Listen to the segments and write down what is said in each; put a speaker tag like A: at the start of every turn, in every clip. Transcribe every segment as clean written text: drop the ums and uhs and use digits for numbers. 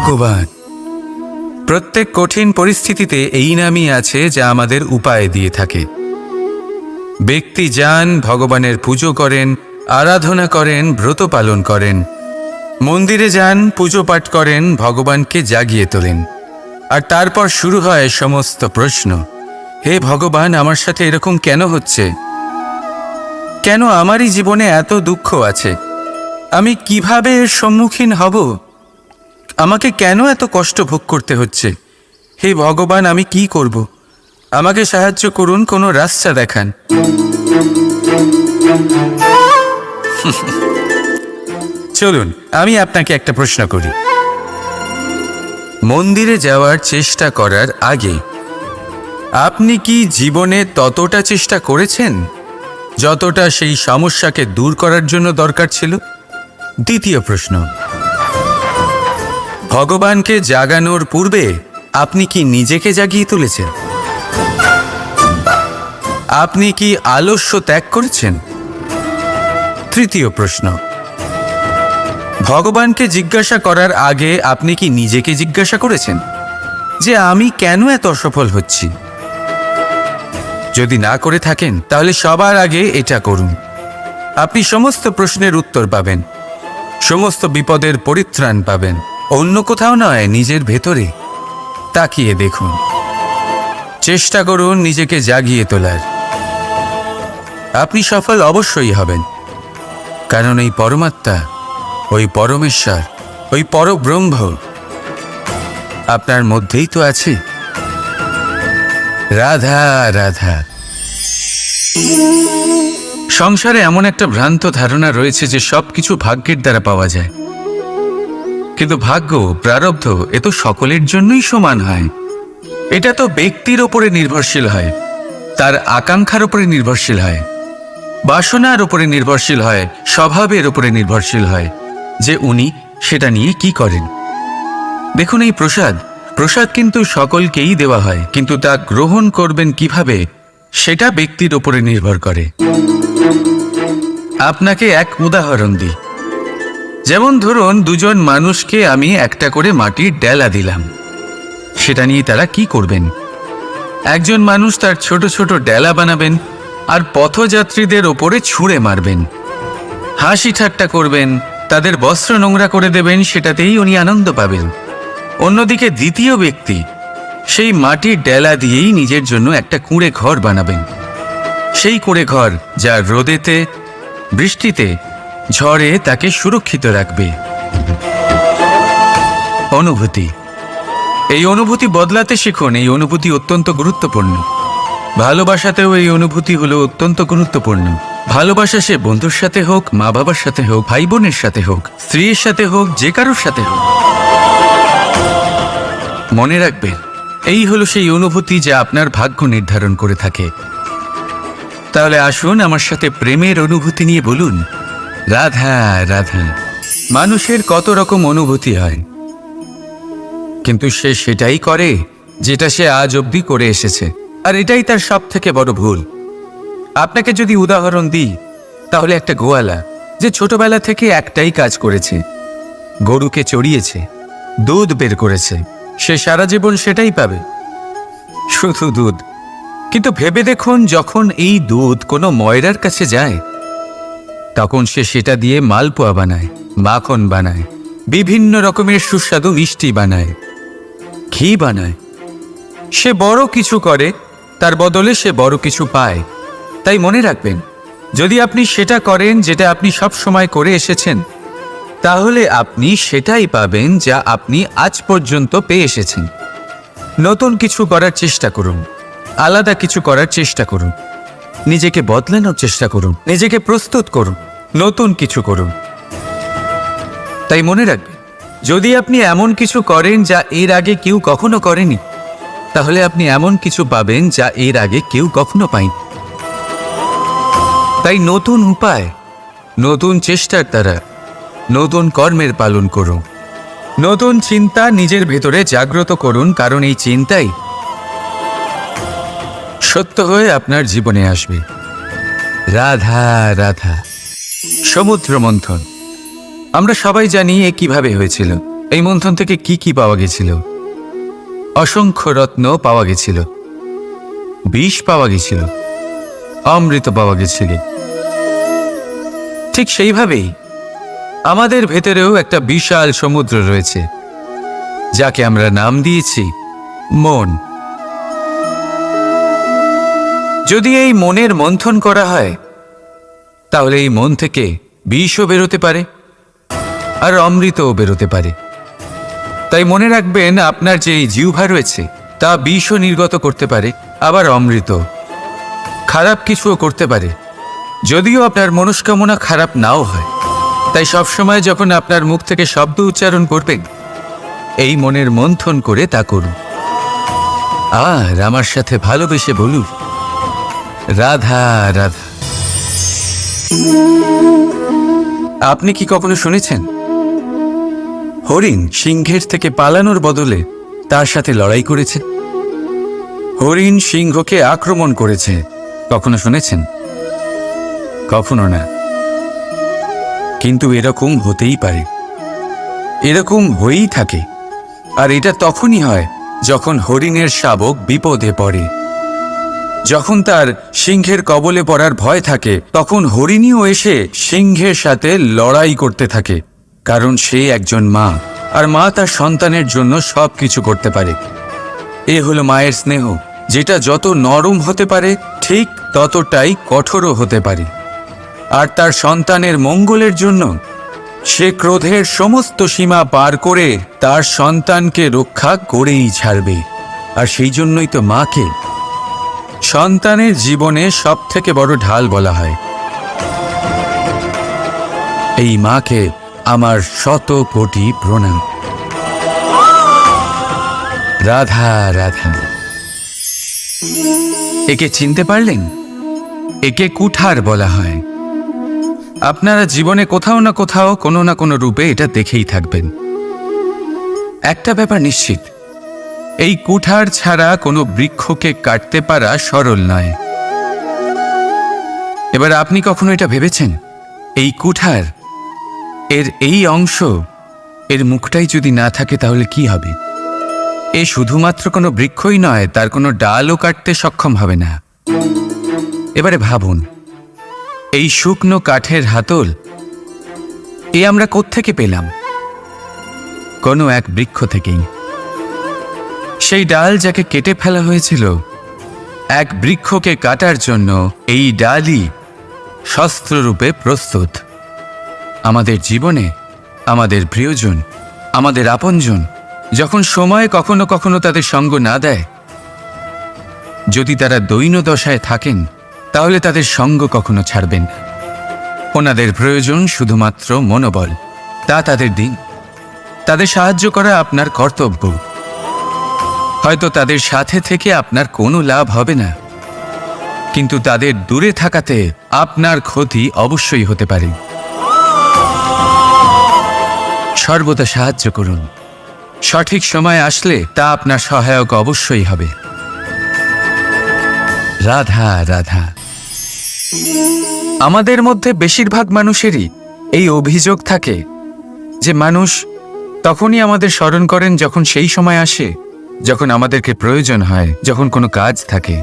A: ভগবান। প্রত্যেক কঠিন পরিস্থিতিতে এই নামই আছে যা আমাদের উপায় দিয়ে থাকে। ব্যক্তি যান, ভগবানের পুজো করেন, আরাধনা করেন, ব্রত পালন করেন, মন্দিরে যান, পুজো পাঠ করেন, ভগবানকে জাগিয়ে তোলেন। আর তারপর শুরু হয় সমস্ত প্রশ্ন। হে ভগবান, আমার সাথে এরকম কেন হচ্ছে? কেন আমারই জীবনে এত দুঃখ আছে? আমি কিভাবে এর সম্মুখীন হব? আমাকে কেন এত কষ্ট ভোগ করতে হচ্ছে? হে ভগবান, আমি কি করব? আমাকে সাহায্য করুন, কোনো রাস্তা দেখান। চলুন আমি আপনাকে একটা প্রশ্ন করি। মন্দিরে যাওয়ার চেষ্টা করার আগে আপনি কি জীবনে ততটা চেষ্টা করেছেন যতটা সেই সমস্যাকে দূর করার জন্য দরকার ছিল? দ্বিতীয় প্রশ্ন, ভগবানকে জাগানোর পূর্বে আপনি কি নিজেকে জাগিয়ে তুলেছেন? আপনি কি আলস্য ত্যাগ করেছেন? তৃতীয় প্রশ্ন, ভগবানকে জিজ্ঞাসা করার আগে আপনি কি নিজেকে জিজ্ঞাসা করেছেন যে আমি কেন এত অসফল হচ্ছি? যদি না করে থাকেন তাহলে সবার আগে এটা করুন। আপনি সমস্ত প্রশ্নের উত্তর পাবেন, সমস্ত বিপদের পরিত্রাণ পাবেন। অন্য কোথাও নয়, নিজের ভেতরে তাকিয়ে দেখুন। চেষ্টা করুন নিজেকে জাগিয়ে তোলার। আপনি সফল অবশ্যই হবেন, কারণ এই পরমাত্মা, ওই পরমেশ্বর, ওই পরব্রহ্ম আপনার মধ্যেই তো আছে। রাধা রাধা। সংসারে এমন একটা ভ্রান্ত ধারণা রয়েছে যে সবকিছু ভাগ্যের দ্বারা পাওয়া যায়, কিন্তু ভাগ্য, প্রারব্ধ এ তো সকলের জন্যই সমান হয়। এটা তো ব্যক্তির ওপরে নির্ভরশীল হয়, তার আকাঙ্ক্ষার উপরে নির্ভরশীল হয়, বাসনার উপরে নির্ভরশীল হয়, স্বভাবের উপরে নির্ভরশীল হয় যে উনি সেটা নিয়ে কি করেন। দেখুন, এই প্রসাদ কিন্তু সকলকেই দেওয়া হয়, কিন্তু তা গ্রহণ করবেন কিভাবে সেটা ব্যক্তির উপরে নির্ভর করে। আপনাকে এক উদাহরণ দিই। যেমন ধরুন, দুজন মানুষকে আমি একটা করে মাটির ডেলা দিলাম, সেটা নিয়ে তারা কি করবেন? একজন মানুষ তার ছোট ছোট ডেলা বানাবেন আর পথযাত্রীদের ওপরে ছুঁড়ে মারবেন, হাসি ঠাট্টা করবেন, তাদের বস্ত্র নোংরা করে দেবেন, সেটাতেই উনি আনন্দ পাবেন। অন্যদিকে দ্বিতীয় ব্যক্তি সেই মাটির ডেলা দিয়েই নিজের জন্য একটা কুঁড়ে ঘর বানাবেন। সেই কুঁড়ে ঘর যা রোদেতে, বৃষ্টিতে, ঝড়ে তাকে সুরক্ষিত রাখবে। অনুভূতি, এই অনুভূতি বদলাতে শিখুন। এই অনুভূতি অত্যন্ত গুরুত্বপূর্ণ। ভালোবাসাতেও এই অনুভূতি হলো অত্যন্ত গুরুত্বপূর্ণ। ভালোবাসা সে বন্ধুর সাথে হোক, মা বাবার সাথে হোক, ভাই বোনের সাথে হোক, স্ত্রীর সাথে হোক, যে কারোর সাথে হোক। মনে রাখবেন, এই হলো সেই অনুভূতি যা আপনার ভাগ্য নির্ধারণ করে থাকে। তাহলে আসুন আমার সাথে প্রেমের অনুভূতি নিয়ে বলুন, রাধা রাধা। মানুষের কত রকম অনুভূতি হয়, কিন্তু সে সেটাই করে যেটা সে আজ অবধি করে এসেছে, আর এটাই তার সব থেকে বড় ভুল। আপনাকে যদি উদাহরণ দিই, তাহলে একটা গোয়ালা যে ছোটবেলা থেকে একটাই কাজ করেছে, গরুকে চড়িয়েছে, দুধ বের করেছে, সে সারা জীবন সেটাই পাবে, শুধু দুধ। কিন্তু ভেবে দেখুন, যখন এই দুধ কোনো ময়রার কাছে যায়, তখন সে সেটা দিয়ে মালপোয়া বানায়, মাখন বানায়, বিভিন্ন রকমের সুস্বাদু মিষ্টি বানায়, ঘি বানায়। সে বড় কিছু করে, তার বদলে সে বড় কিছু পায়। তাই মনে রাখবেন, যদি আপনি সেটা করেন যেটা আপনি সব সময় করে এসেছেন, তাহলে আপনি সেটাই পাবেন যা আপনি আজ পর্যন্ত পেয়ে এসেছেন। নতুন কিছু করার চেষ্টা করুন, আলাদা কিছু করার চেষ্টা করুন, নিজেকে বদলানোর চেষ্টা করুন, নিজেকে প্রস্তুত করুন, নতুন কিছু করুন। তাই মনে রাখবেন, যদি আপনি এমন কিছু করেন যা এর আগে কেউ কখনো করেনি, তাহলে আপনি এমন কিছু পাবেন যা এর আগে কেউ কখনো পায়নি। তাই নতুন উপায়, নতুন চেষ্টার দ্বারা নতুন কর্মের পালন করুন। নতুন চিন্তা নিজের ভেতরে জাগ্রত করুন, কারণ এই চিন্তাই সত্য হয়ে আপনার জীবনে আসবে। রাধা রাধা। সমুদ্র মন্থন আমরা সবাই জানি এ কিভাবে হয়েছিল। এই মন্থন থেকে কি কি পাওয়া গেছিল? অসংখ্য রত্ন পাওয়া গেছিল, বিষ পাওয়া গেছিল, অমৃত পাওয়া গেছিল। ঠিক সেইভাবেই আমাদের ভেতরেও একটা বিশাল সমুদ্র রয়েছে, যাকে আমরা নাম দিয়েছি মন। যদি এই মনের মন্থন করা হয়, তাহলে এই মন থেকে বিষও বেরোতে পারে আর অমৃতও বেরোতে পারে। তাই মনে রাখবেন, আপনার যে জিহ্বা রয়েছে তা বিষও নির্গত করতে পারে, আবার অমৃত, খারাপ কিছুও করতে পারে, যদিও আপনার মনস্কামনা খারাপ নাও হয়। তাই সবসময় যখন আপনার মুখ থেকে শব্দ উচ্চারণ করবেন, এই মনের মন্থন করে তা করুন। আর আমার সাথে ভালোবেসে বলুন, রাধা রাধা। আপনি কি কখনো শুনেছেন হরিণ সিংহের থেকে পালানোর বদলে তার সাথে লড়াই করেছে? হরিণ সিংহকে আক্রমণ করেছে, কখনো শুনেছেন? কখনো না। কিন্তু এরকম হতেই পারে, এরকম হয়েই থাকে। আর এটা তখনই হয় যখন হরিণের শাবক বিপদে পড়ে। যখন তার সিংহের কবলে পড়ার ভয় থাকে, তখন হরিণীও এসে সিংহের সাথে লড়াই করতে থাকে। কারণ সে একজন মা, আর মা তার সন্তানের জন্য সব কিছু করতে পারে। এ হলো মায়ের স্নেহ, যেটা যত নরম হতে পারে ঠিক ততটাই কঠোরও হতে পারে। আর তার সন্তানের মঙ্গলের জন্য সে ক্রোধের সমস্ত সীমা পার করে তার সন্তানকে রক্ষা করেই ছাড়বে। আর সেই জন্যই তো মাকে সন্তানের জীবনে সব থেকে বড় ঢাল বলা হয়। এই মাকে আমার শত কোটি প্রণাম। রাধা রাধা। একে চিনতে পারলেন? একে কুঠার বলা হয়। আপনারা জীবনে কোথাও না কোথাও কোনো না কোনো রূপে এটা দেখেই থাকবেন। একটা ব্যাপার নিশ্চিত, এই কুঠার ছাড়া কোনো বৃক্ষকে কাটতে পারা সরল নয়। এবার আপনি কখনো এটা ভেবেছেন, এই কুঠার এর এই অংশ, এর মুখটাই যদি না থাকে তাহলে কি হবে? এ শুধুমাত্র কোনো বৃক্ষই নয়, তার কোনো ডালও কাটতে সক্ষম হবে না। এবারে ভাবুন, এই শুকনো কাঠের হাতল এ আমরা কোত্থেকে পেলাম? কোনো এক বৃক্ষ থেকেই। সেই ডাল যাকে কেটে ফেলা হয়েছিল, এক বৃক্ষকে কাটার জন্য এই ডালই শস্ত্ররূপে প্রস্তুত। আমাদের জীবনে আমাদের প্রিয়জন, আমাদের আপনজন যখন সময় কখনো কখনো তাদের সঙ্গ না দেয়, যদি তারা দৈন দশায় থাকেন, তাহলে তাদের সঙ্গ কখনো ছাড়বেন না। ওনাদের প্রয়োজন শুধুমাত্র মনোবল, তা তাদের দিন। তাদের সাহায্য করা আপনার কর্তব্য। হয়তো তাদের সাথে থেকে আপনার কোনো লাভ হবে না, কিন্তু তাদের দূরে থাকাতে আপনার ক্ষতি অবশ্যই হতে পারে। সর্বদা সাহায্য করুন। সঠিক সময় আসলে তা আপনার সহায়ক অবশ্যই হবে। রাধা রাধা। আমাদের মধ্যে বেশিরভাগ মানুষেরই এই অভিযোগ থাকে যে মানুষ তখনই আমাদের স্মরণ করেন যখন সেই সময় আসে যখন আমাদেরকে প্রয়োজন হয়, যখন কোনো কাজ থাকে।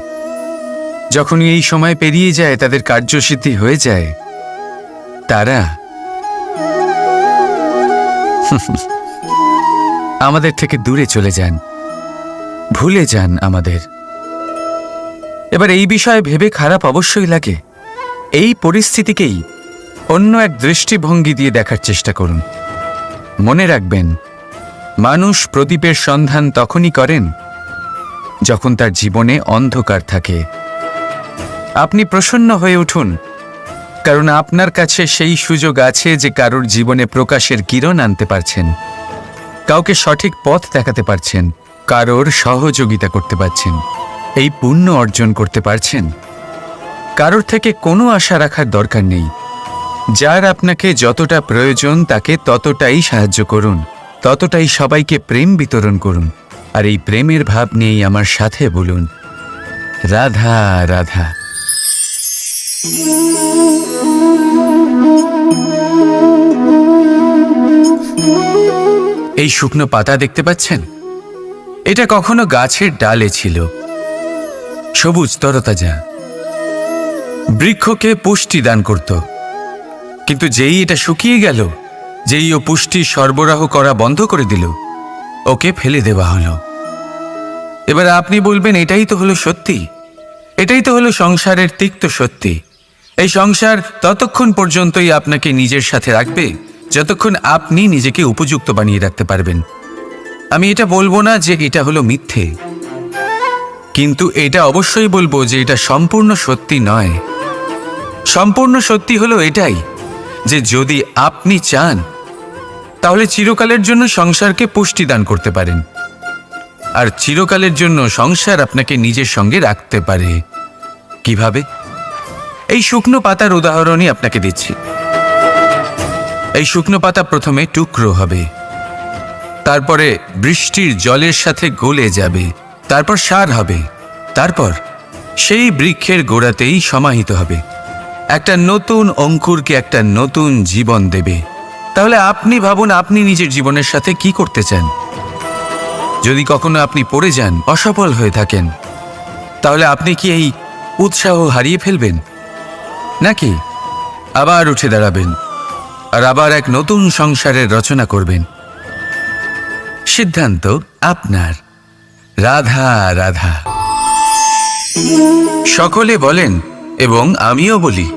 A: যখনই এই সময় পেরিয়ে যায়, তাদের কার্যসিদ্ধি হয়ে যায়, তারা আমাদের থেকে দূরে চলে যান, ভুলে যান আমাদের। এবার এই বিষয়ে ভেবে খারাপ অবশ্যই লাগে। এই পরিস্থিতিকেই অন্য এক দৃষ্টিভঙ্গি দিয়ে দেখার চেষ্টা করুন। মনে রাখবেন, মানুষ প্রদীপের সন্ধান তখনই করেন যখন তার জীবনে অন্ধকার থাকে। আপনি প্রসন্ন হয়ে উঠুন, কারণ আপনার কাছে সেই সুযোগ আছে যে কারোর জীবনে প্রকাশের কিরণ আনতে পারছেন, কাউকে সঠিক পথ দেখাতে পারছেন, কারোর সহযোগিতা করতে পারছেন, এই পুণ্য অর্জন করতে পারছেন। কারোর থেকে কোনো আশা রাখার দরকার নেই। যার আপনাকে যতটা প্রয়োজন তাকে ততটাই সাহায্য করুন, ততটাই সবাইকে প্রেম বিতরণ করুন। আর এই প্রেমের ভাব নিয়েই আমার সাথে বলুন, রাধা রাধা। এই শুকনো পাতা দেখতে পাচ্ছেন? এটা কখনো গাছের ডালে ছিল, সবুজ তরতাজা, বৃক্ষকে পুষ্টি দান করত। কিন্তু যেই এটা শুকিয়ে গেল, যেই ও পুষ্টি সরবরাহ করা বন্ধ করে দিল, ওকে ফেলে দেওয়া হলো। এবার আপনি বলবেন, এটাই তো হলো সত্যি, এটাই তো হলো সংসারের তিক্ত সত্যি। এই সংসার ততক্ষণ পর্যন্তই আপনাকে নিজের সাথে রাখবে যতক্ষণ আপনি নিজেকে উপযুক্ত বানিয়ে রাখতে পারবেন। আমি এটা বলবো না যে এটা হলো মিথ্যে, কিন্তু এটা অবশ্যই বলবো যে এটা সম্পূর্ণ সত্যি নয়। সম্পূর্ণ সত্যি হলো এটাই যে যদি আপনি চান তাহলে চিরকালের জন্য সংসারকে পুষ্টি দান করতে পারেন, আর চিরকালের জন্য সংসার আপনাকে নিজের সঙ্গে রাখতে পারে। কিভাবে? এই শুকনো পাতার উদাহরণই আপনাকে দিচ্ছি। এই শুকনো পাতা প্রথমে টুকরো হবে, তারপরে বৃষ্টির জলের সাথে গলে যাবে, তারপর সার হবে, তারপর সেই বৃক্ষের গোড়াতেই সমাহিত হবে, একটা নতুন অঙ্কুরকে একটা নতুন জীবন দেবে। তাহলে আপনি ভাবুন, আপনি নিজের জীবনের সাথে কি করতে চান? যদি কখনো আপনি পড়ে যান, অসফল হয়ে থাকেন, তাহলে আপনি কি এই উৎসাহ হারিয়ে ফেলবেন, নাকি আবার উঠে দাঁড়াবেন আর আবার এক নতুন সংসারের রচনা করবেন? সিদ্ধান্ত আপনার। রাধা রাধা। সকলে বলেন এবং আমিও বলি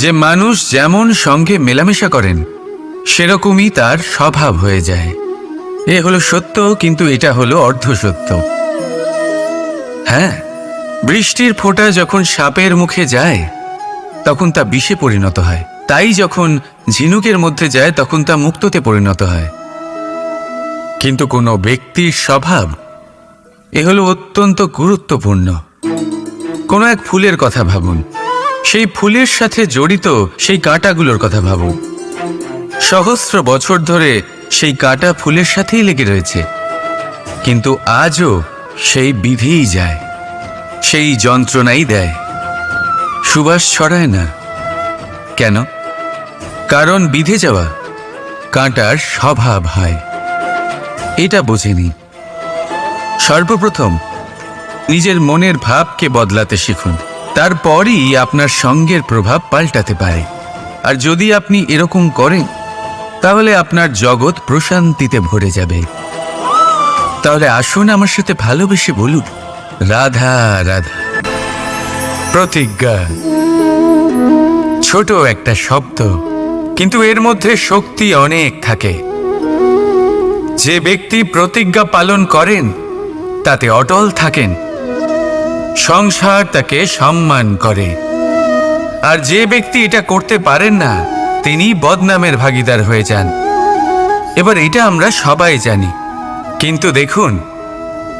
A: যে মানুষ যেমন সঙ্গে মেলামেশা করেন সেরকমই তার স্বভাব হয়ে যায়। এ হলো সত্য, কিন্তু এটা হলো অর্ধ সত্য। হ্যাঁ, বৃষ্টির ফোঁটা যখন সাপের মুখে যায় তখন তা বিষে পরিণত হয়, তাই যখন ঝিনুকের মধ্যে যায় তখন তা মুক্ততে পরিণত হয়। কিন্তু কোনো ব্যক্তির স্বভাব এ হলো অত্যন্ত গুরুত্বপূর্ণ। কোনো এক ফুলের কথা ভাবুন, সেই ফুলের সাথে জড়িত সেই কাঁটাগুলোর কথা ভাবুন। সহস্র বছর ধরে সেই কাঁটা ফুলের সাথেই লেগে রয়েছে, কিন্তু আজও সেই বিধেই যায়, সেই যন্ত্রণাই দেয়, সুবাস ছড়ায় না। কেন? কারণ বিধে যাওয়া কাঁটার স্বভাব হয়। এটা বোঝেনি। সর্বপ্রথম নিজের মনের ভাবকে বদলাতে শিখুন, তারপরই আপনার সঙ্গের প্রভাব পাল্টাতে পারে। আর যদি আপনি এরকম করেন তাহলে আপনার জগৎ প্রশান্তিতে ভরে যাবে। তাহলে আসুন আমার সাথে ভালোবেসে বলুন, রাধা রাধা। প্রতিজ্ঞা ছোট একটা শব্দ, কিন্তু এর মধ্যে শক্তি অনেক থাকে। যে ব্যক্তি প্রতিজ্ঞা পালন করেন তাতে অটল থাকেন, সংসার তাকে সম্মান করে। আর যে ব্যক্তি এটা করতে পারেন না তিনি বদনামের ভাগীদার হয়ে যান। এবার এটা আমরা সবাই জানি, কিন্তু দেখুন,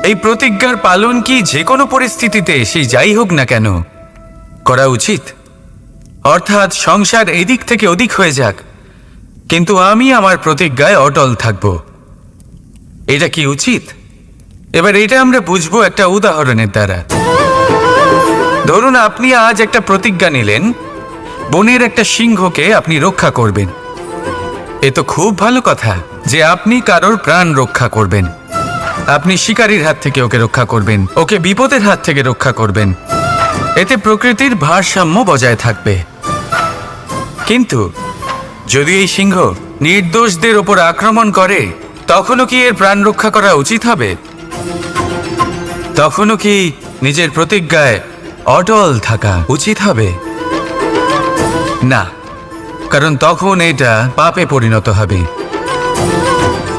A: এই প্রতিজ্ঞার পালন কি যে কোনো পরিস্থিতিতে সেই যাই হোক না কেন করা উচিত? অর্থাৎ সংসার এদিক থেকে ওদিক হয়ে যাক, কিন্তু আমি আমার প্রতিজ্ঞায় অটল থাকব, এটা কি উচিত? এবার এটা আমরা বুঝবো একটা উদাহরণের দ্বারা। ধরুন আপনি আজ একটা প্রতিজ্ঞা নিলেন, বনের একটা সিংহকে আপনি রক্ষা করবেন। এ তো খুব ভালো কথা যে আপনি কারোর প্রাণ রক্ষা করবেন। আপনি শিকারীর হাত থেকে ওকে রক্ষা করবেন, ওকে বিপদের হাত থেকে রক্ষা করবেন। এতে প্রকৃতির ভারসাম্য বজায় থাকবে। কিন্তু যদি এই সিংহ নির্দোষদের ওপর আক্রমণ করে, তখনও কি এর প্রাণ রক্ষা করা উচিত হবে? তখনও কি নিজের প্রতিজ্ঞায় অটল থাকা উচিত হবে? না, কারণ তখন এটা পাপে পরিণত হবে।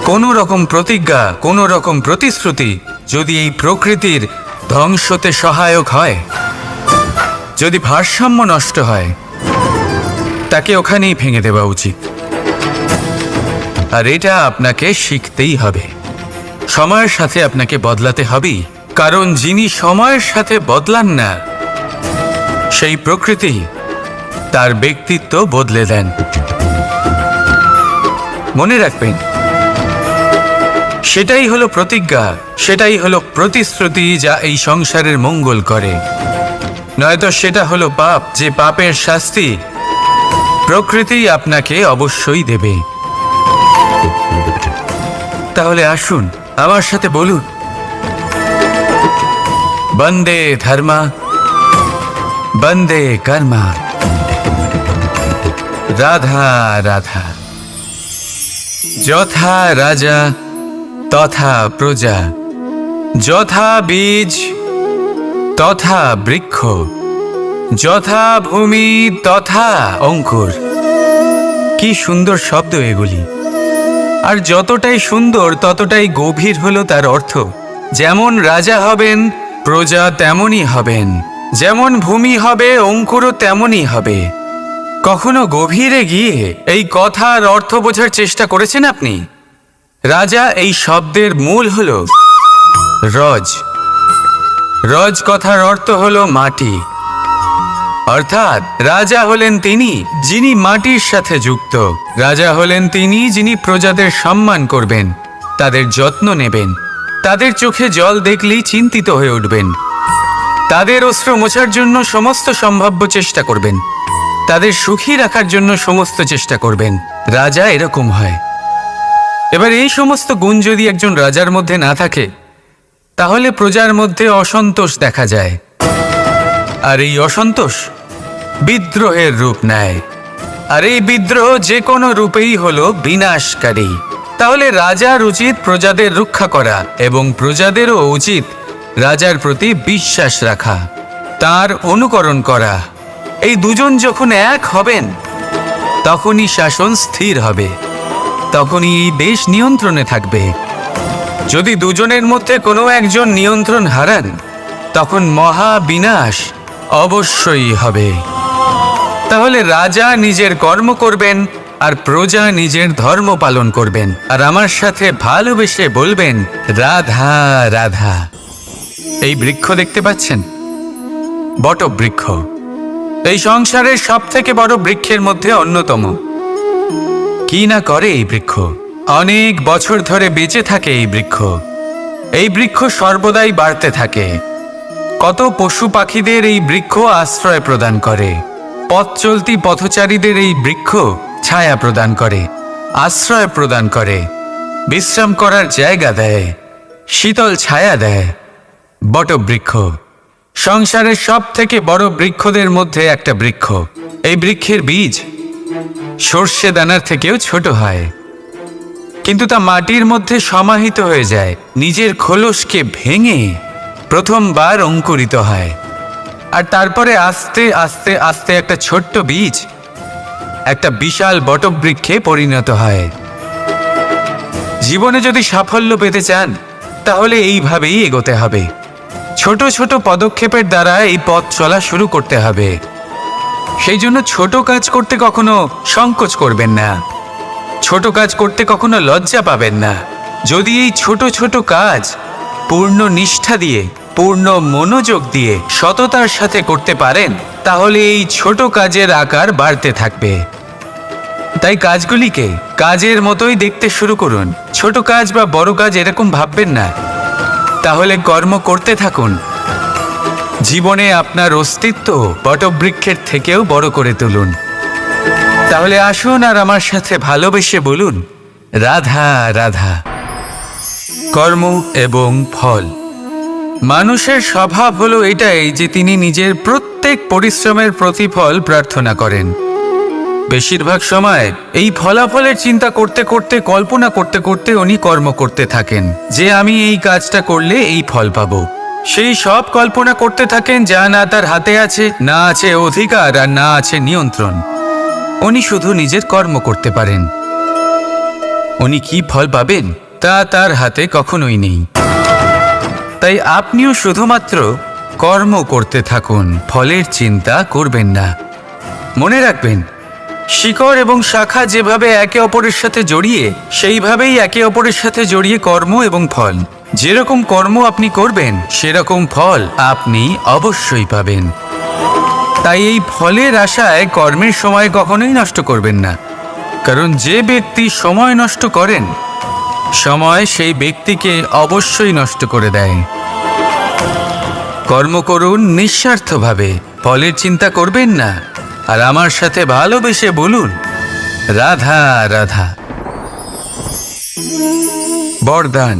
A: কোনো রকম প্রতিজ্ঞা, কোনো রকম প্রতিশ্রুতি যদি এই প্রকৃতির ধ্বংসতে সহায়ক হয়, যদি ভারসাম্য নষ্ট হয়, তাকে ওখানেই ভেঙে দেওয়া উচিত। আর এটা আপনাকে শিখতেই হবে, সময়ের সাথে আপনাকে বদলাতে হবেই। কারণ যিনি সময়ের সাথে বদলান না, সেই প্রকৃতি তার ব্যক্তিত্ব বদলে দেন। মনে রাখবেন, সেটাই হলো প্রতিজ্ঞা, সেটাই হলো প্রতিশ্রুতি যা এই সংসারের মঙ্গল করে। নয়তো সেটা হলো পাপ, যে পাপের শাস্তি প্রকৃতি আপনাকে অবশ্যই দেবে। তাহলে আসুন আমার সাথে বলুন, বন্দে ধর্মা বন্দে কর্মা, রাধা রাধা। যথা রাজা তথা প্রজা, যথা বীজ তথা বৃক্ষ, যথা ভূমি তথা অঙ্কুর। কি সুন্দর শব্দ এগুলি, আর যতটাই সুন্দর ততটাই গভীর হলো তার অর্থ। যেমন রাজা হবেন প্রজা তেমনই হবেন, যেমন ভূমি হবে অঙ্কুরও তেমনই হবে। কখনো গভীরে গিয়ে এই কথার অর্থ বোঝার চেষ্টা করেছেন আপনি? রাজা এই শব্দের মূল হলো রজ। রজ কথার অর্থ হলো মাটি, অর্থাৎ রাজা হলেন তিনি যিনি মাটির সাথে যুক্ত। রাজা হলেন তিনি যিনি প্রজাদের সম্মান করবেন, তাদের যত্ন নেবেন, তাদের চোখে জল দেখলেই চিন্তিত হয়ে উঠবেন, তাদের অশ্রু মোছার জন্য সমস্ত সম্ভাব্য চেষ্টা করবেন, তাদের সুখী রাখার জন্য সমস্ত চেষ্টা করবেন। রাজা এরকম হয়। এবার এই সমস্ত গুণ যদি একজন রাজার মধ্যে না থাকে, তাহলে প্রজার মধ্যে অসন্তোষ দেখা যায়, আর এই অসন্তোষ বিদ্রোহের রূপ নেয়, আর এই বিদ্রোহ যে কোনো রূপেই হলো বিনাশকারী। তাহলে রাজার উচিত প্রজাদের রক্ষা করা, এবং প্রজাদেরও উচিত রাজার প্রতি বিশ্বাস রাখা, তার অনুকরণ করা। এই দুজন যখন এক হবেন, তখনই শাসন স্থির হবে, তখনই এই দেশ নিয়ন্ত্রণে থাকবে। যদি দুজনের মধ্যে কোনো একজন নিয়ন্ত্রণ হারান, তখন মহা বিনাশ অবশ্যই হবে। তাহলে রাজা নিজের কর্ম করবেন আর প্রজা নিজের ধর্ম পালন করবেন, আর আমার সাথে ভালোবেসে বলবেন রাধা রাধা। এই বৃক্ষ দেখতে পাচ্ছেন, বটবৃক্ষ। এই সংসারের সব থেকে বড় বৃক্ষের মধ্যে অন্যতম। কি না করে এই বৃক্ষ? অনেক বছর ধরে বেঁচে থাকে এই বৃক্ষ। এই বৃক্ষ সর্বদাই বাড়তে থাকে। কত পশু পাখিদের এই বৃক্ষ আশ্রয় প্রদান করে। পথ চলতি পথচারীদের এই বৃক্ষ ছায়া প্রদান করে, আশ্রয় প্রদান করে, বিশ্রাম করার জায়গা দেয়, শীতল ছায়া দেয়। বটবৃক্ষ সংসারের সব থেকে বড় বৃক্ষদের মধ্যে একটা বৃক্ষ। এই বৃক্ষের বীজ সর্ষে দানার থেকেও ছোট হয়, কিন্তু তা মাটির মধ্যে সমাহিত হয়ে যায়, নিজের খোলসকে ভেঙে প্রথমবার অঙ্কুরিত হয়, আর তারপরে আস্তে আস্তে আস্তে একটা ছোট্ট বীজ একটা বিশাল বটবৃক্ষে পরিণত হয়। জীবনে যদি সাফল্য পেতে চান, তাহলে এইভাবেই এগোতে হবে। ছোট ছোট পদক্ষেপের দ্বারা এই পথ চলা শুরু করতে হবে। সেই জন্য ছোট কাজ করতে কখনো সংকোচ করবেন না, ছোট কাজ করতে কখনো লজ্জা পাবেন না। যদি এই ছোট ছোট কাজ পূর্ণ নিষ্ঠা দিয়ে, পূর্ণ মনোযোগ দিয়ে, সততার সাথে করতে পারেন, তাহলে এই ছোট কাজের আকার বাড়তে থাকবে। তাই কাজগুলিকে কাজের মতোই দেখতে শুরু করুন। ছোট কাজ বা বড় কাজ এরকম ভাববেন না। তাহলে কর্ম করতে থাকুন। জীবনে আপনার অস্তিত্ব বটবৃক্ষের থেকেও বড় করে তুলুন। তাহলে আসুন আর আমার সাথে ভালোবেসে বলুন রাধা রাধা। কর্ম এবং ফল। মানুষের স্বভাব হলো এটাই যে তিনি নিজের প্রত্যেক পরিশ্রমের প্রতিফল প্রার্থনা করেন। বেশিরভাগ সময় এই ফলাফলের চিন্তা করতে করতে, কল্পনা করতে করতে উনি কর্ম করতে থাকেন, যে আমি এই কাজটা করলে এই ফল পাবো। সেই সব কল্পনা করতে থাকেন যা না তার হাতে আছে, না আছে অধিকার, আর না আছে নিয়ন্ত্রণ। উনি শুধু নিজের কর্ম করতে পারেন। উনি কি ফল পাবেন তা তার হাতে কখনোই নেই। তাই আপনিও শুধুমাত্র কর্ম করতে থাকুন, ফলের চিন্তা করবেন না। মনে রাখবেন, শিকড় এবং শাখা যেভাবে একে অপরের সাথে জড়িয়ে, সেইভাবেই একে অপরের সাথে জড়িয়ে কর্ম এবং ফল। যেরকম কর্ম আপনি করবেন, সেরকম ফল আপনি অবশ্যই পাবেন। তাই এই ফলের আশায় কর্মের সময় কখনোই নষ্ট করবেন না, কারণ যে ব্যক্তি সময় নষ্ট করেন, সময় সেই ব্যক্তিকে অবশ্যই নষ্ট করে দেয়। কর্ম করুন নিঃস্বার্থভাবে, ফলের চিন্তা করবেন না, আর আমার সাথে ভালোবেসে বলুন রাধা রাধা। বরদান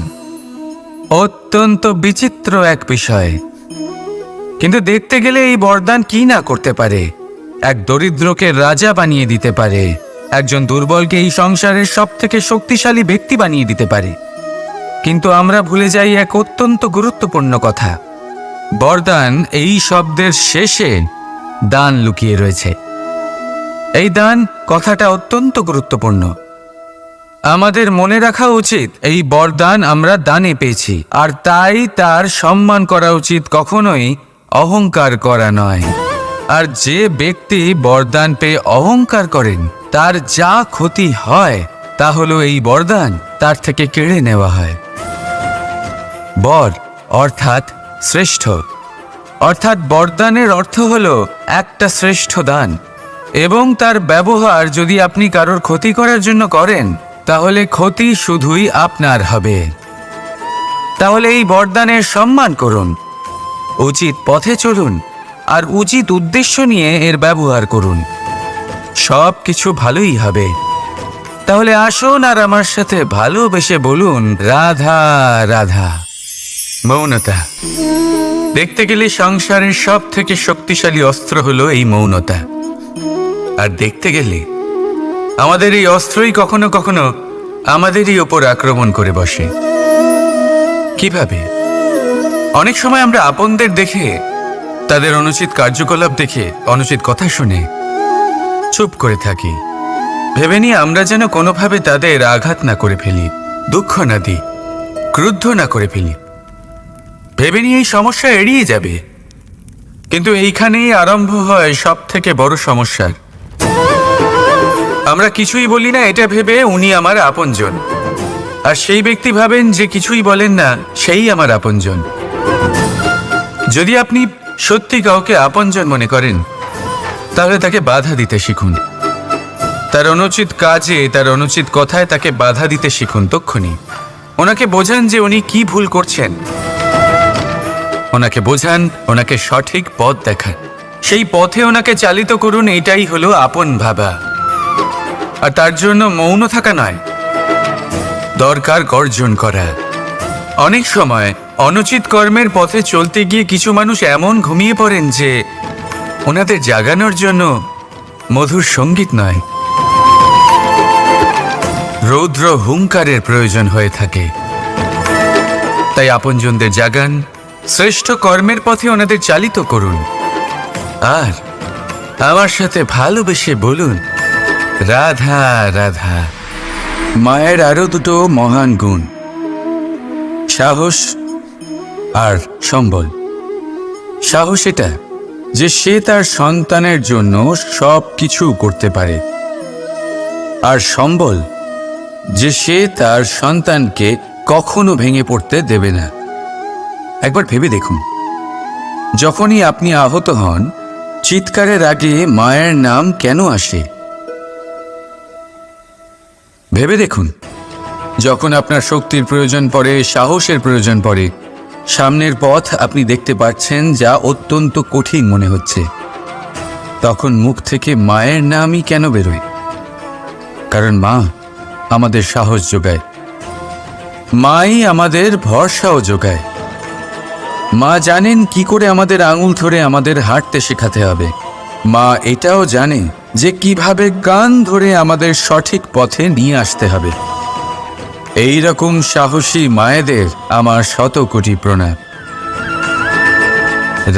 A: অত্যন্ত বিচিত্র এক বিষয়, কিন্তু দেখতে গেলে এই বরদান কি না করতে পারে। এক দরিদ্রকে রাজা বানিয়ে দিতে পারে, একজন দুর্বলকে এই সংসারের সব থেকে শক্তিশালী ব্যক্তি বানিয়ে দিতে পারে। কিন্তু আমরা ভুলে যাই এক অত্যন্ত গুরুত্বপূর্ণ কথা। বরদান এই শব্দের শেষে দান লুকিয়ে রয়েছে। এই দান কথাটা অত্যন্ত গুরুত্বপূর্ণ। আমাদের মনে রাখা উচিত এই বরদান আমরা দানে পেয়েছি, আর তাই তার সম্মান করা উচিত, কখনোই অহংকার করা নয়। আর যে ব্যক্তি বরদান পেয়ে অহংকার করেন তার যা ক্ষতি হয় তা হলো এই বরদান তার থেকে কেড়ে নেওয়া হয়। বর অর্থাৎ শ্রেষ্ঠ, অর্থাৎ বরদানের অর্থ হলো একটা শ্রেষ্ঠ দান, এবং তার ব্যবহার যদি আপনি কারোর ক্ষতি করার জন্য করেন তাহলে ক্ষতি শুধুই আপনার হবে। তাহলে এই বরদানের সম্মান করুন, উচিত পথে চলুন, আর উচিত উদ্দেশ্য নিয়ে এর ব্যবহার করুন, সব কিছু ভালোই হবে। তাহলে আসুন আর আমার সাথে ভালোবেসে বলুন, রাধা রাধা। মৌনতা। দেখতে গেলে সংসারের সব থেকে শক্তিশালী অস্ত্র হলো এই মৌনতা। আর দেখতে গেলে আমাদের এই অস্ত্রই কখনো কখনো আমাদেরই ওপর আক্রমণ করে বসে। কিভাবে? অনেক সময় আমরা আপনদের দেখে, তাদের অনুচিত কার্যকলাপ দেখে, অনুচিত কথা শুনে চুপ করে থাকি, ভেবে নিয়ে আমরা যেন কোনোভাবে তাদের আঘাত না করে ফেলি, দুঃখ না দিই, ক্রুদ্ধ না করে ফেলি, ভেবে নিয়ে এই সমস্যা এড়িয়ে যাবে। কিন্তু এইখানেই আরম্ভ হয় সব থেকে বড় সমস্যার। আমরা কিছুই বলি না এটা ভেবে উনি আমার আপনজন, আর সেই ব্যক্তি ভাবেন যে কিছুই বলেন না সেই আমার আপনজন। যদি আপনি সত্যি কাউকে আপনজন মনে করেন তাহলে তাকে বাধা দিতে শিখুন, তার অনুচিত কাজে, তার অনুচিত কথায় তাকে বাধা দিতে শিখুন। তক্ষুনি ওনাকে বোঝান যে উনি কি ভুল করছেন, ওনাকে বোঝান, ওনাকে সঠিক পথ দেখান, সেই পথে ওনাকে চালিত করুন। এটাই হলো আপন ভাবা। আর তার জন্য মৌন থাকা নয়, দরকার গর্জন করা। অনেক সময় অনুচিত কর্মের পথে চলতে গিয়ে কিছু মানুষ এমন ঘুমিয়ে পড়েন যে ওনাদের জাগানোর জন্য মধুর সঙ্গীত নয়, রৌদ্র হুঙ্কারের প্রয়োজন হয়ে থাকে। তাই আপনজনদের জাগান, শ্রেষ্ঠ কর্মের পথে ওনাদের চালিত করুন, আর আমার সাথে ভালোবেসে বলুন, রাধা রাধা। মায়ের আরো দুটো মহান গুণ, সাহস আর সম্বল। সাহস এটা যে সে তার সন্তানের জন্য সব কিছু করতে পারে, আর সম্বল যে সে তার সন্তানকে কখনো ভেঙে পড়তে দেবে না। একবার ভেবে দেখুন, যখনই আপনি আহত হন, চিৎকারের আগে মায়ের নাম কেন আসে? ভেবে দেখুন, যখন আপনার শক্তির প্রয়োজন পড়ে, সাহসের প্রয়োজন পড়ে, সামনের পথ আপনি দেখতে পাচ্ছেন যা অত্যন্ত কঠিন মনে হচ্ছে, তখন মুখ থেকে মায়ের নামই কেন বেরোয়? কারণ মা আমাদের সাহস যোগায়, মাই আমাদের ভরসাও যোগায়। মা জানেন কি করে আমাদের আঙুল ধরে আমাদের হাঁটতে শেখাতে হবে। মা এটাও জানে যে কিভাবে কান ধরে আমাদের সঠিক পথে নিয়ে আসতে হবে। এই রকম সাহসী মায়েদের আমার শত কোটি প্রণাম।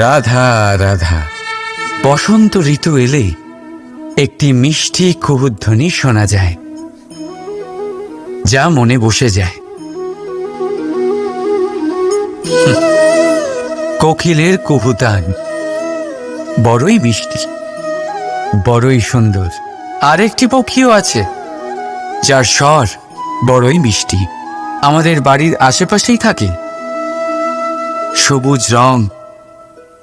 A: রাধা রাধা। বসন্ত ঋতু এলেই একটি মিষ্টি কুহুধ্বনি শোনা যায়, যা মনে বসে যায়। কোকিলের কুহুতান বড়ই মিষ্টি, বড়ই সুন্দর। আরেকটি পক্ষীও আছে যার স্বর বড়ই মিষ্টি, আমাদের বাড়ির আশেপাশেই থাকে। সবুজ রং,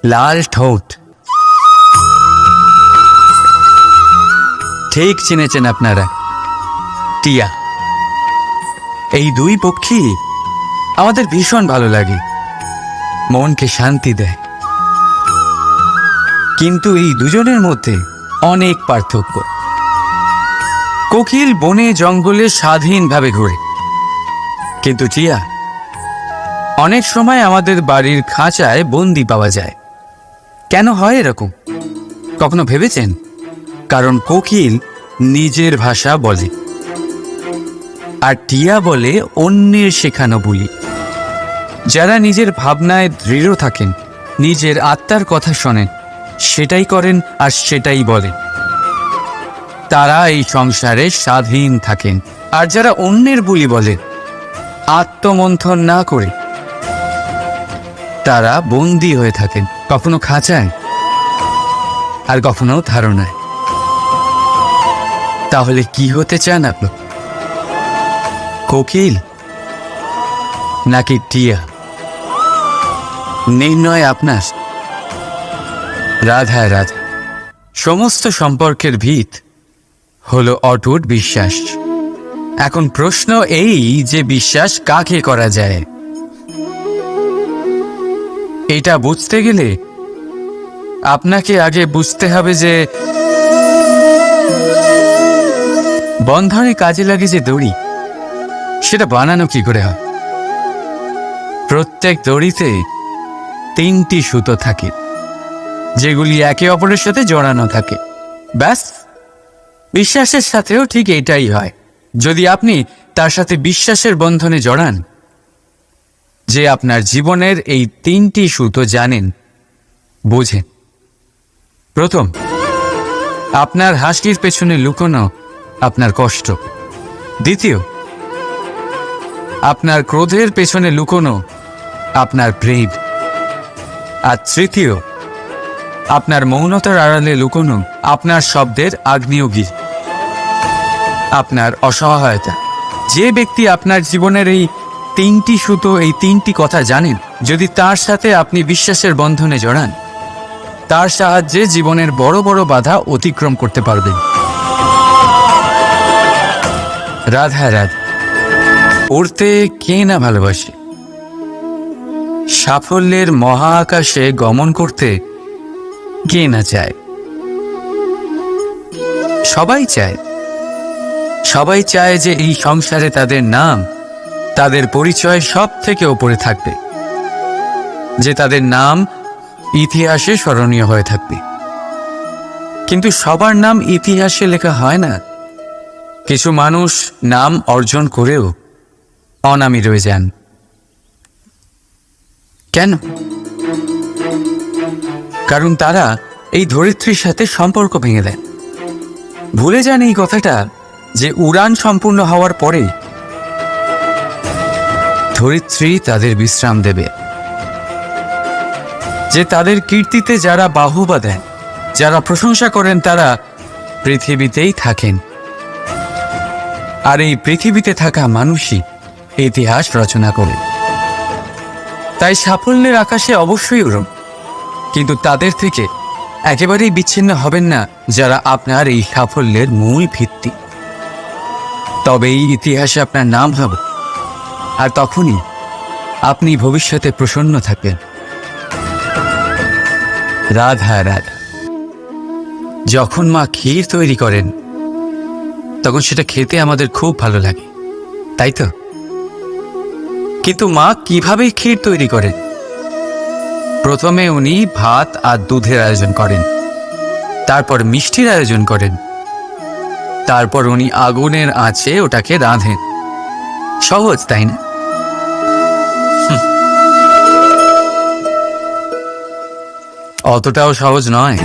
A: লাল ঠোঁট। ঠিক চিনেছেন আপনারা, টিয়া। এই দুই পক্ষী আমাদের ভীষণ ভালো লাগে, মনকে শান্তি দেয়। কিন্তু এই দুজনের মধ্যে অনেক পার্থক্য। কোকিল বনে জঙ্গলে স্বাধীনভাবে ঘোরে, কিন্তু টিয়া, অনেক সময় আমাদের বাড়ির খাঁচায় বন্দি পাওয়া যায়। কেন হয় এরকম? কখনো ভেবেছেন? কারণ কোকিল নিজের ভাষা বলে, আর টিয়া বলে অন্যের শেখানো বুলি। যারা নিজের ভাবনায় দৃঢ় থাকেন, নিজের আত্মার কথা শোনেন, সেটাই করেন আর সেটাই বলেন, তারা এই সংসারে স্বাধীন থাকেন। আর যারা অন্যের বুলি বলেন, আত্মমন্থন না করে, তারা বন্দী হয়ে থাকেন, কখনো খাঁচায় আর কখনো ধারণায়। তাহলে কি হতে চান আপনি? কোকিল নাকি টিয়া? নির্ণয় আপনার। রাধা রাধা। সমস্ত সম্পর্কের ভিত হলো অটুট বিশ্বাস। এখন প্রশ্ন এই যে বিশ্বাস কাকে করা যায়? এটা বুঝতে গেলে আপনাকে আগে বুঝতে হবে যে বন্ধনে কাজে লাগে যে দড়ি, সেটা বানানো কি করে হয়। প্রত্যেক দড়িতে 3টি সুতো থাকে, যেগুলি একে অপরের সাথে জড়ানো থাকে। ব্যাস, বিশ্বাসের সাথেও ঠিক এটাই হয়। যদি আপনি তার সাথে বিশ্বাসের বন্ধনে জড়ান, যে আপনার জীবনের এই 3টি সুতো জানেন, বোঝেন। প্রথম, আপনার হাসির পেছনে লুকোনো আপনার কষ্ট। দ্বিতীয়, আপনার ক্রোধের পেছনে লুকোনো আপনার প্রেম। আর তৃতীয়, আপনার মৌনতার আড়ালে লুকোনো আপনার শব্দের আগ্নেয়গিরি, আপনার অসহায়তা। যে ব্যক্তি আপনার জীবনের এই 3টি সুতো, এই 3টি কথা জানেন, যদি তার সাথে আপনি বিশ্বাসের বন্ধনে জড়ান, তার সাহায্যে জীবনের বড় বড় বাধা অতিক্রম করতে পারবেন। রাধা রাধা। উড়তে কে না ভালোবাসে? সাফল্যের মহাকাশে গমন করতে কে না চায়? সবাই চায়। সবাই চায় যে এই সংসারে তাদের নাম, তাদের পরিচয় সব থেকে ওপরে থাকবে, যে তাদের নাম ইতিহাসে স্মরণীয় হয়ে থাকবে। কিন্তু সবার নাম ইতিহাসে লেখা হয় না। কিছু মানুষ নাম অর্জন করেও অনামী রয়ে যান। কেন? কারণ তারা এই ধরিত্রীর সাথে সম্পর্ক ভেঙে দেন। ভুলে যান এই কথাটা, যে উড়ান সম্পূর্ণ হওয়ার পরে ধরিত্রী তাদের বিশ্রাম দেবে, যে তাদের কীর্তিতে যারা বাহুবা দেন, যারা প্রশংসা করেন, তারা পৃথিবীতেই থাকেন। আর এই পৃথিবীতে থাকা মানুষই ইতিহাস রচনা করে। তাই সাফল্যের আকাশে অবশ্যই উড়ুন, কিন্তু তাদের থেকে একেবারেই বিচ্ছিন্ন হবেন না যারা আপনার এই সাফল্যের মূল ভিত্তি। তবেই ইতিহাসে আপনার নাম হবে, আর তখনই আপনি ভবিষ্যতে প্রসন্ন থাকবেন। রাধা রাধা। যখন মা ক্ষীর তৈরি করেন, তখন সেটা খেতে আমাদের খুব ভালো লাগে, তাই তো? কিন্তু মা কিভাবে ক্ষীর তৈরি করেন? প্রথমে উনি ভাত আর দুধের আয়োজন করেন, তারপর মিষ্টির আয়োজন করেন, তারপর উনি আগুনের আঁচে ওটাকে রাঁধেন। সহজ, তাই না? অতটাও সহজ নয়।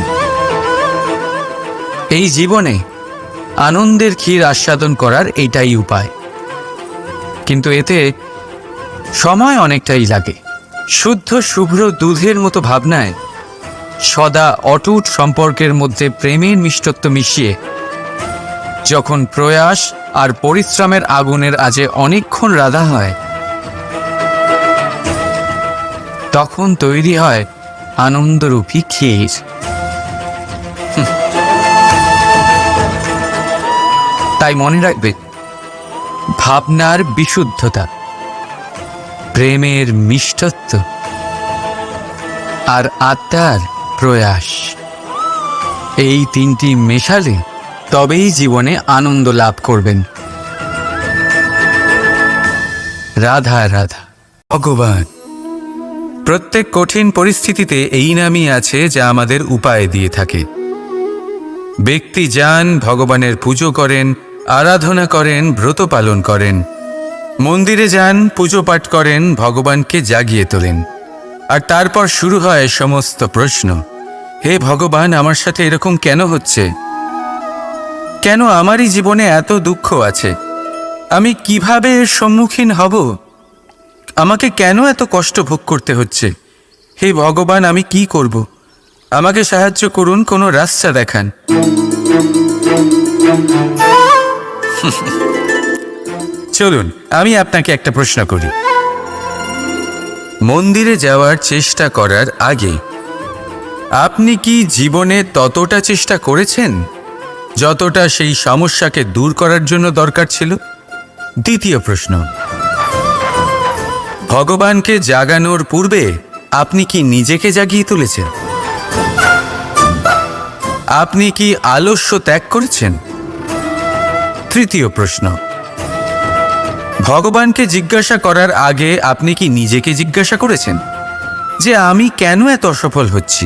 A: এই জীবনে আনন্দের ক্ষীর আস্বাদন করার এটাই উপায়, কিন্তু এতে সময় অনেকটাই লাগে। শুদ্ধ শুভ্র দুধের মতো ভাবনায় সদা অটুট সম্পর্কের মধ্যে প্রেমের মিষ্টত্ব মিশিয়ে যখন প্রয়াস আর পরিশ্রমের আগুনের আজে অনেকক্ষণ রাধা হয়, তখন তৈরি হয় আনন্দরূপী ক্ষীর। তাই মনে রাখবে, ভাবনার বিশুদ্ধতা, প্রেমের মিষ্টত্ব আর আত্মার প্রয়াস, এই 3টি মেশালে তবেই জীবনে আনন্দ লাভ করবেন। রাধা রাধা। ভগবান প্রত্যেক কঠিন পরিস্থিতিতে এই নামই আছে যা আমাদের উপায় দিয়ে থাকে। ব্যক্তি যান, ভগবানের পুজো করেন, আরাধনা করেন, ব্রত পালন করেন, মন্দিরে যান, পুজো পাঠ করেন, ভগবানকে জাগিয়ে তোলেন। আর তারপর শুরু হয় সমস্ত প্রশ্ন। হে ভগবান, আমার সাথে এরকম কেন হচ্ছে? কেন আমারই জীবনে এত দুঃখ আছে? আমি কিভাবে এর সম্মুখীন হব? আমাকে কেন এত কষ্ট ভোগ করতে হচ্ছে? হে ভগবান, আমি কি করব? আমাকে সাহায্য করুন, কোনো রাস্তা দেখান। চলুন আমি আপনাকে একটা প্রশ্ন করি। মন্দিরে যাওয়ার চেষ্টা করার আগে আপনি কি জীবনে ততটা চেষ্টা করেছেন যতটা সেই সমস্যাকে দূর করার জন্য দরকার ছিল? দ্বিতীয় প্রশ্ন, ভগবানকে জাগানোর পূর্বে আপনি কি নিজেকে জাগিয়ে তুলেছেন? আপনি কি আলস্য ত্যাগ করেছেন? তৃতীয় প্রশ্ন, ভগবানকে জিজ্ঞাসা করার আগে আপনি কি নিজেকে জিজ্ঞাসা করেছেন যে আমি কেন এত অসফল হচ্ছি?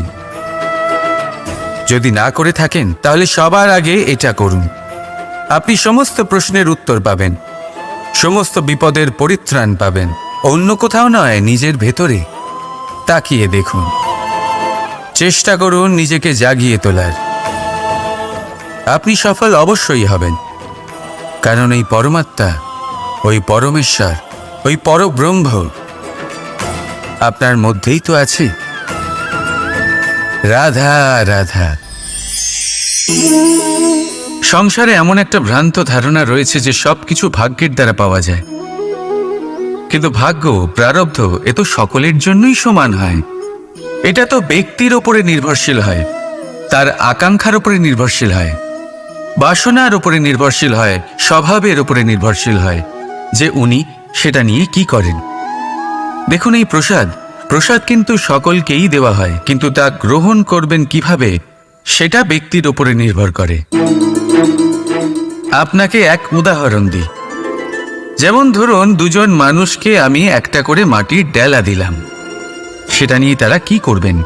A: যদি না করে থাকেন তাহলে সবার আগে এটা করুন। আপনি সমস্ত প্রশ্নের উত্তর পাবেন, সমস্ত বিপদের পরিত্রাণ পাবেন। অন্য কোথাও নয়, নিজের ভেতরে তাকিয়ে দেখুন। চেষ্টা করুন নিজেকে জাগিয়ে তোলার। আপনি সফল অবশ্যই হবেন, কারণ এই পরমাত্মা, ওই পরমেশ্বর, ওই পরব্রহ্ম আপনার মধ্যেই তো আছে। রাধা রাধা। সংসারে এমন একটা ভ্রান্ত ধারণা রয়েছে যে সবকিছু ভাগ্যের দ্বারা পাওয়া যায়, কিন্তু ভাগ্য, প্রারব্ধ এ তো সকলের জন্যই সমান হয়। এটা তো ব্যক্তির ওপরে নির্ভরশীল হয়, তার আকাঙ্ক্ষার উপরে নির্ভরশীল হয়, বাসনার উপরে নির্ভরশীল হয়, স্বভাবের উপরে নির্ভরশীল হয় যে উনি সেটা নিয়ে কি করেন। দেখুন, এই প্রসাদ কিন্তু সকলকেই দেওয়া হয়, কিন্তু তা গ্রহণ করবেন কিভাবে সেটা ব্যক্তির উপরে নির্ভর করে। আপনাকে এক উদাহরণ দিই। যেমন ধরুন, দুজন মানুষকে আমি একটা করে মাটির ডেলা দিলাম, সেটা নিয়ে তারা কি করবেন?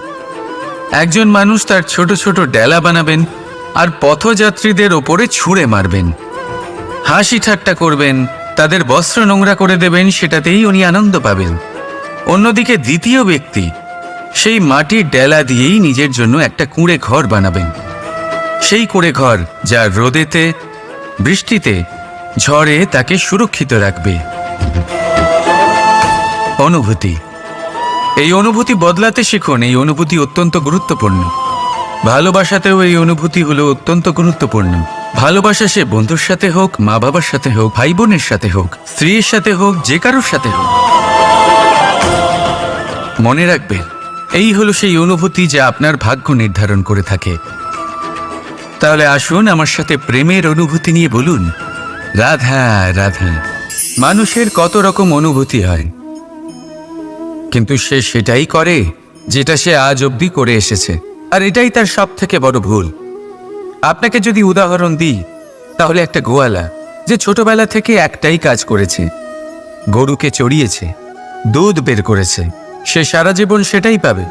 A: একজন মানুষ তার ছোট ছোট ডেলা বানাবেন আর পথযাত্রীদের ওপরে ছুঁড়ে মারবেন, হাসি ঠাট্টা করবেন, তাদের বস্ত্র নোংরা করে দেবেন, সেটাতেই উনি আনন্দ পাবেন। অন্যদিকে দ্বিতীয় ব্যক্তি সেই মাটির ডেলা দিয়েই নিজের জন্য একটা কুঁড়ে ঘর বানাবেন। সেই কুঁড়ে ঘর যা রোদেতে, বৃষ্টিতে, ঝড়ে তাকে সুরক্ষিত রাখবে। অনুভূতি, এই অনুভূতি বদলাতে শিখুন। এই অনুভূতি অত্যন্ত গুরুত্বপূর্ণ। ভালোবাসাতেও এই অনুভূতি হলো অত্যন্ত গুরুত্বপূর্ণ। ভালোবাসা সে বন্ধুর সাথে হোক, মা বাবার সাথে হোক, ভাই বোনের সাথে হোক, স্ত্রীর সাথে হোক, যে কারোর সাথে হোক। মনে রাখবেন, এই হলো সেই অনুভূতি যা আপনার ভাগ্য নির্ধারণ করে থাকে। তাহলে আসুন আমার সাথে প্রেমের অনুভূতি নিয়ে বলুন, রাধা রাধা। মানুষের কত রকম অনুভূতি হয়, কিন্তু সে সেটাই করে যেটা সে আজ অবধি করে এসেছে, আর এটাই তার সব থেকে বড় ভুল। আপনাকে যদি উদাহরণ দিই, তাহলে একটা গোয়ালা যে ছোটবেলা থেকে একটাই কাজ করেছে, গরুকে চড়িয়েছে, দুধ বের করেছে, সে সারা জীবন সেটাই পাবে,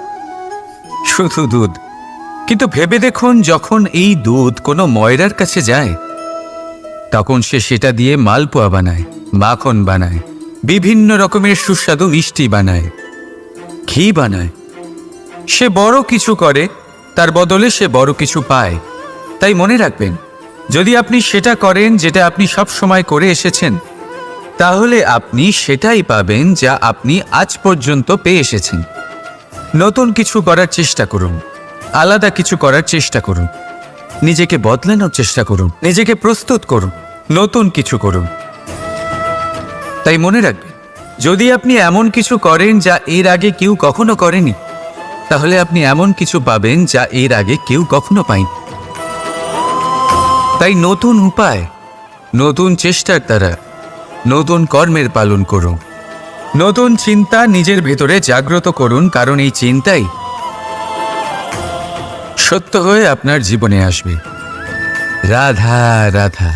A: শুধু দুধ। কিন্তু ভেবে দেখুন, যখন এই দুধ কোনো ময়রার কাছে যায়, তখন সে সেটা দিয়ে মালপোয়া বানায়, মাখন বানায়, বিভিন্ন রকমের সুস্বাদু মিষ্টি বানায়, ঘি বানায়। সে বড় কিছু করে, তার বদলে সে বড় কিছু পায়। তাই মনে রাখবেন, যদি আপনি সেটা করেন যেটা আপনি সব সময় করে এসেছেন, তাহলে আপনি সেটাই পাবেন যা আপনি আজ পর্যন্ত পেয়ে এসেছেন। নতুন কিছু করার চেষ্টা করুন, আলাদা কিছু করার চেষ্টা করুন, নিজেকে বদলানোর চেষ্টা করুন, নিজেকে প্রস্তুত করুন, নতুন কিছু করুন। তাই মনে রাখবেন, যদি আপনি এমন কিছু করেন যা এর আগে কেউ কখনো করেনি, তাহলে আপনি এমন কিছু পাবেন যা এর আগে কেউ কখনো পায়নি। তাই নতুন উপায়, নতুন চেষ্টার দ্বারা নতুন কর্মের পালন করুন। নতুন চিন্তা নিজের ভেতরে জাগ্রত করুন, কারণ এই চিন্তাই সত্য হয়ে আপনার জীবনে আসবে। রাধা রাধা।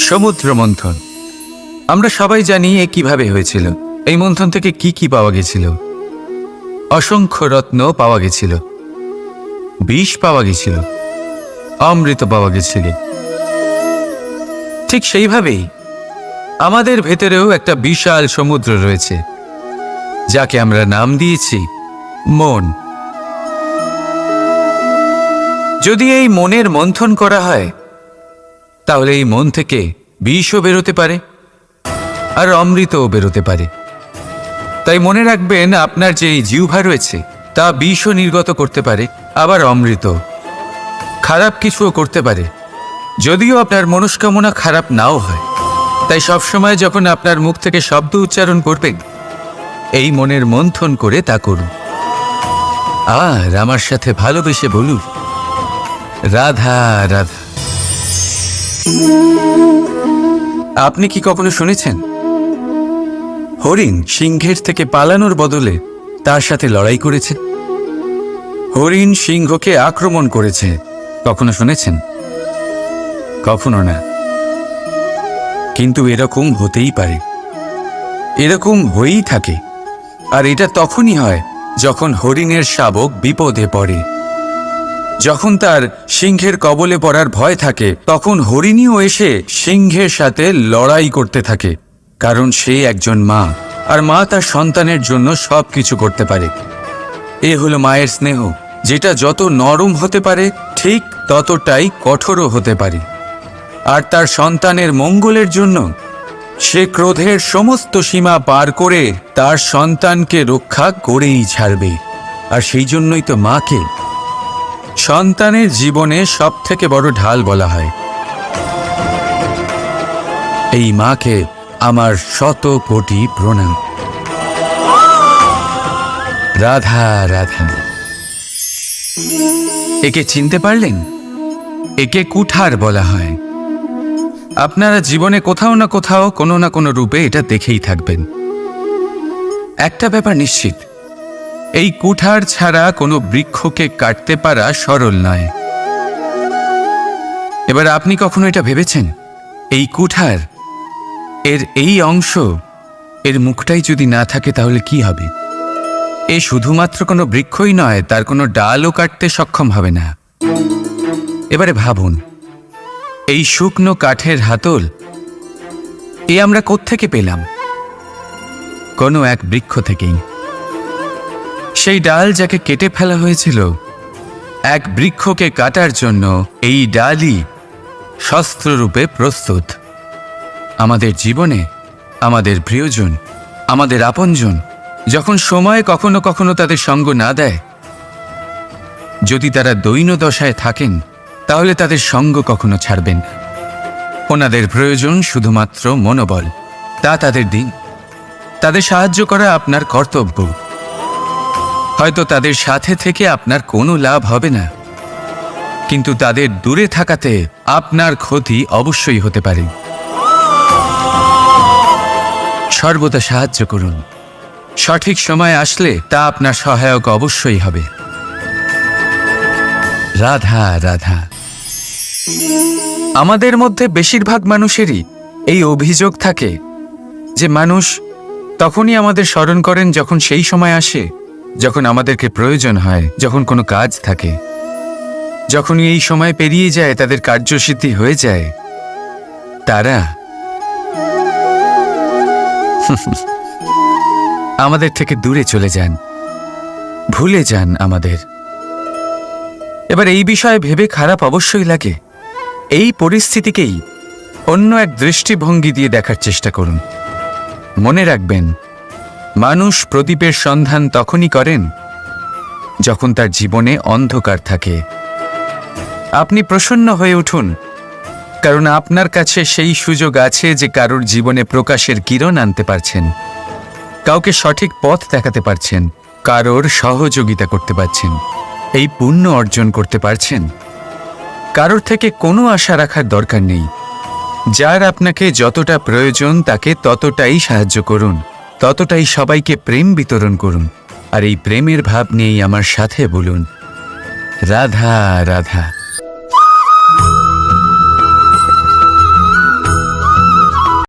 A: সমুদ্র মন্থন। আমরা সবাই জানি এ কিভাবে হয়েছিল। এই মন্থন থেকে কি কি পাওয়া গেছিল? অসংখ্য রত্ন পাওয়া গেছিল, বিষ পাওয়া গেছিল, অমৃত পাওয়া গেছিল। ঠিক সেইভাবেই আমাদের ভেতরেও একটা বিশাল সমুদ্র রয়েছে, যাকে আমরা নাম দিয়েছি মন। যদি এই মনের মন্থন করা হয়, তাহলে এই মন থেকে বিষও বেরোতে পারে আর অমৃতও বেরোতে পারে। তাই মনে রাখবেন, আপনার যে জিহ্বা রয়েছে তা বিষও নির্গত করতে পারে, আবার অমৃত। খারাপ কিছুও করতে পারে, যদিও আপনার মনস্কামনা খারাপ নাও হয়। তাই সবসময় যখন আপনার মুখ থেকে শব্দ উচ্চারণ করবেন, এই মনের মন্থন করে তা করুন। আর আমার সাথে ভালোবেসে বলুন, রাধা রাধা। আপনি কি কখনো শুনেছেন হরিণ সিংহের থেকে পালানোর বদলে তার সাথে লড়াই করেছে? হরিণ সিংহকে আক্রমণ করেছে, কখনো শুনেছেন? কখনো না। কিন্তু এরকম হতেই পারে, এরকম হয়েই থাকে। আর এটা তখনই হয় যখন হরিণের শাবক বিপদে পড়ে। যখন তার সিংহের কবলে পড়ার ভয় থাকে, তখন হরিণীও এসে সিংহের সাথে লড়াই করতে থাকে। কারণ সে একজন মা, আর মা তার সন্তানের জন্য সব কিছু করতে পারে। এ হলো মায়ের স্নেহ, যেটা যত নরম হতে পারে ঠিক ততটাই কঠোরও হতে পারে। আর তার সন্তানের মঙ্গলের জন্য সে ক্রোধের সমস্ত সীমা পার করে তার সন্তানকে রক্ষা করেই ছাড়বে। আর সেই জন্যই তো মাকে সন্তানের জীবনে সব থেকে বড় ঢাল বলা হয়। এই মাকে আমার শত কোটি প্রণাম। রাধা রাধা। একে চিনতে পারলেন? একে কুঠার বলা হয়। আপনারা জীবনে কোথাও না কোথাও কোনো না কোনো রূপে এটা দেখেই থাকবেন। একটা ব্যাপার নিশ্চিত, এই কুঠার ছাড়া কোনো বৃক্ষকে কাটতে পারা সরল নয়। এবার আপনি কখনো এটা ভেবেছেন, এই কুঠার এর এই অংশ, এর মুখটাই যদি না থাকে তাহলে কি হবে? এ শুধুমাত্র কোনো বৃক্ষই নয়, তার কোনো ডালও কাটতে সক্ষম হবে না। এবারে ভাবুন, এই শুকনো কাঠের হাতল এ আমরা কোত্থেকে পেলাম? কোনো এক বৃক্ষ থেকেই। সেই ডাল যাকে কেটে ফেলা হয়েছিল, এক বৃক্ষকে কাটার জন্য এই ডালই শস্ত্ররূপে প্রস্তুত। আমাদের জীবনে আমাদের প্রিয়জন, আমাদের আপনজন যখন সময় কখনো কখনো তাদের সঙ্গ না দেয়, যদি তারা দৈন্য দশায় থাকেন, তাহলে তাদের সঙ্গ কখনো ছাড়বেন না। ওনাদের প্রয়োজন শুধুমাত্র মনোবল। তা তাদের দিন। তাদের সাহায্য করা আপনার কর্তব্য। হয়তো তাদের সাথে থেকে আপনার কোনো লাভ হবে না, কিন্তু তাদের দূরে থাকাতে আপনার ক্ষতি অবশ্যই হতে পারে। সর্বদা সাহায্য করুন। সঠিক সময় আসলে তা আপনার সহায়ক অবশ্যই হবে। রাধা রাধা। আমাদের মধ্যে বেশিরভাগ মানুষেরই এই অভিযোগ থাকে যে মানুষ তখনই আমাদের স্মরণ করেন যখন সেই সময় আসে যখন আমাদেরকে প্রয়োজন হয়, যখন কোনো কাজ থাকে। যখনই এই সময় পেরিয়ে যায়, তাদের কার্যসিদ্ধি হয়ে যায়, তারা আমাদের থেকে দূরে চলে যান, ভুলে যান আমাদের। এবার এই বিষয়ে ভেবে খারাপ অবশ্যই লাগে। এই পরিস্থিতিকেই অন্য এক দৃষ্টিভঙ্গি দিয়ে দেখার চেষ্টা করুন। মনে রাখবেন, মানুষ প্রদীপের সন্ধান তখনই করেন যখন তার জীবনে অন্ধকার থাকে। আপনি প্রসন্ন হয়ে উঠুন, কারণ আপনার কাছে সেই সুযোগ আছে যে কারোর জীবনে প্রকাশের কিরণ আনতে পারছেন, কাউকে সঠিক পথ দেখাতে পারছেন, কারোর সহযোগিতা করতে পারছেন, এই পুণ্য অর্জন করতে পারছেন। কারোর থেকে কোনো আশা রাখার দরকার নেই। যার আপনাকে যতটা প্রয়োজন তাকে ততটাই সাহায্য করুন, ততটাই সবাইকে প্রেম বিতরণ করুন। আর এই প্রেমের ভাব নিয়েই আমার সাথে বলুন, রাধা রাধা।